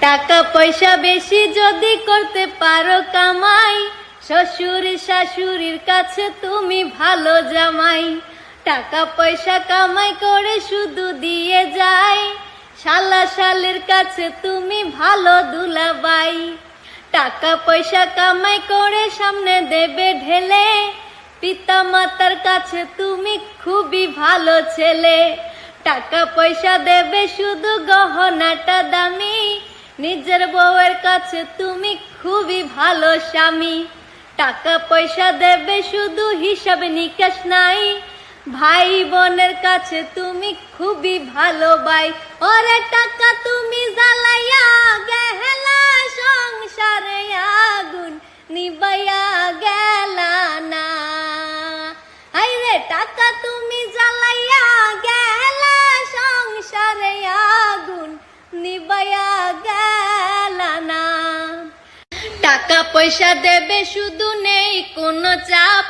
টাকা পয়সা বেশি যদি করতে পারো কামাই, শ্বশুর শাশুড়ির কাছে তুমি ভালো জামাই। টাকা পয়সা কামাই করে শুধু দিয়ে যায়, শালা শালের কাছে তুমি ভালো দুলাবাই। টাকা পয়সা কামাই করে সামনে দেবে ঢেলে, পিতা মাতার কাছে তুমি খুবই ভালো ছেলে। টাকা পয়সা দেবে শুধু গহনাটা দামি, নিজের বউয়ের কাছে তুমি খুবই ভালো স্বামী। টাকা পয়সা দেবে শুধু হিসাব নিকাশ নাই, ভাই বোনের কাছে তুমি খুবই ভালো ভাই। ওরে টাকা তুমি জ্বালাইয়া গেলা, সংসারে আগুন নিবাইয়া গেলা না। আইরে টাকা তুমি জ্বালাইয়া গেলা, সংসারে আগুন নিবাইয়া গেলা না। টাকা পয়সা দেবে শুধু নেই কোনো চাপ,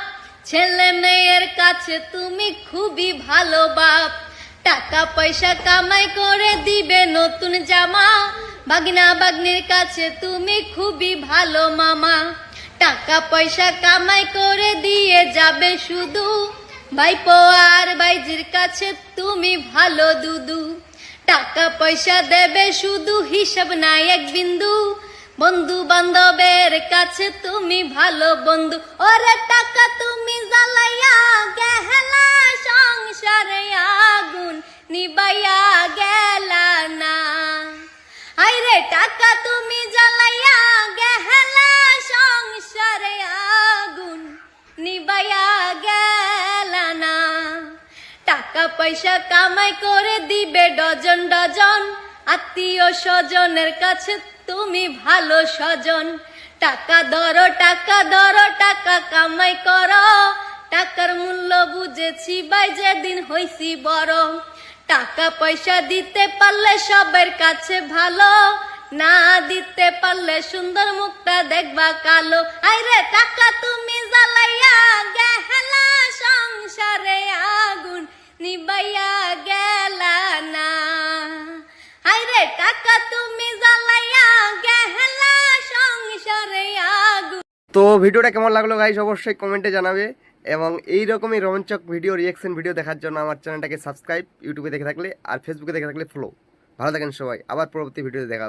ছেলে মেয়ের কাছে তুমি খুবই ভালো বাপ। টাকা পয়সা কামাই করে দিবে নতুন জামা, ভাগনা ভাগ্নির কাছে তুমি খুবই ভালো মামা। টাকা পয়সা কামাই করে দিয়ে যাবে শুধু, ভাইপো আর ভাইজির কাছে তুমি ভালো দুদু। টাকা পয়সা দেবে শুধু হিসাব নাই এক বিন্দু, বন্ধু বান্ধবের কাছে তুমি ভালো বন্ধু। ওরে টাকা তুমি জ্বালাইয়া গেলা, সংসারে আগুন নিবাইয়া গেলা না। আইরে টাকা তুমি জ্বালাইয়া গেলা, সংসারে আগুন নিবাইয়া গেলা না। টাকা পয়সা কামাই করে দিবে ডজন ডজন, আত্মীয় স্বজনের কাছে তুমি ভালো স্বজন। টাকা ধরো টাকা ধরো, টাকা কামাই করো, টাকার মূল্য বুঝেছি ভাই যেদিন হইছি বড়। টাকা পয়সা দিতে পারলে সবার কাছে ভালো, না দিতে পারলে সুন্দর মুখটা দেখবা কালো। আইরে টাকা তুমি জ্বালাইয়া গেলা, সংসারে আগুন নিবাইয়া গেলা না। আইরে টাকা তুমি জ্বালাইয়া গেলা, সংসারে আগুন। তো ভিডিওটা কেমন লাগলো গাইস অবশ্যই কমেন্টে জানাবে, এবং এই রকমই রোমাঞ্চক ভিডিও রিয়াকশন ভিডিও দেখার জন্য আমার চ্যানেলটাকে সাবস্ক্রাইব, ইউটিউবে দেখে থাকলে আর ফেসবুকে দেখে থাকলে ফলো। ভালো থাকেন সবাই, আবার পরবর্তী ভিডিওতে দেখা হবে।